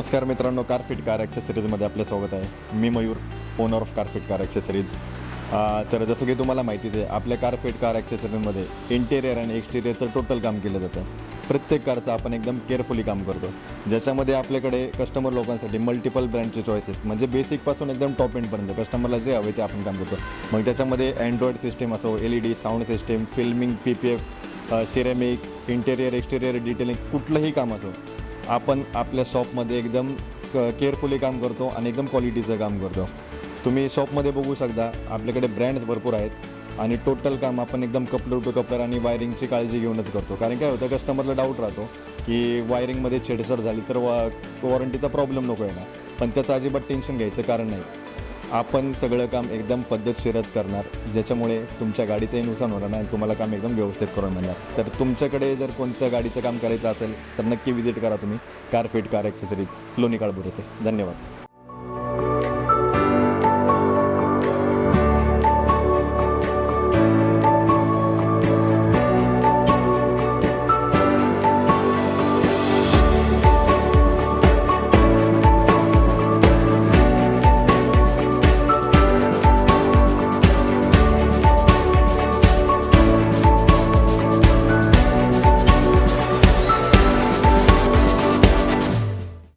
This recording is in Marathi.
नमस्कार मित्रांनो, कारफिट कार ॲक्सेसरीजमध्ये आपलं स्वागत आहे. मी Mayur, owner of Carfit car accessories. तर जसं की तुम्हाला माहितीच आहे, आपल्या कारफिट कार ॲक्सेसरीजमध्ये इंटेरियर आणि एक्सटिरियरचं टोटल काम केलं जातं. प्रत्येक कारचं आपण एकदम केअरफुली काम करतो, ज्याच्यामध्ये आपल्याकडे कस्टमर लोकांसाठी मल्टिपल ब्रँडचे चॉईस आहेत. म्हणजे बेसिकपासून एकदम टॉप एंडपर्यंत कस्टमरला जे हवे ते आपण काम करतो. मग त्याच्यामध्ये अँड्रॉइड सिस्टीम असो, LED sound system, filming, PPF, ceramic, interior exterior detailing, कुठलंही काम असो आपण आपल्या शॉपमध्ये एकदम केअरफुली काम करतो आणि एकदम क्वालिटीचं काम करतो. तुम्ही शॉपमध्ये बघू शकता, आपल्याकडे ब्रँड्स भरपूर आहेत आणि टोटल काम आपण एकदम कपलर टू कपलर आणि वायरिंगची काळजी घेऊनच करतो. कारण काय होतं, कस्टमरला डाऊट राहतो की वायरिंगमध्ये छेडछाड झाली तर वॉरंटीचा प्रॉब्लेम नको येणार, पण त्याचं अजिबात टेन्शन घ्यायचं कारण नाही. आपण सगळं काम एकदम पद्धतशीरच करणार, ज्याच्यामुळे तुमच्या गाडीचंही नुकसान होणार नाही आणि तुम्हाला काम एकदम व्यवस्थित करून मिळणार. तर तुमच्याकडे जर कोणत्या गाडीचं काम करायचं असेल तर नक्की विजिट करा तुम्ही कारफिट कार ॲक्सेसरीज, लोणी काळभोर येथे. धन्यवाद.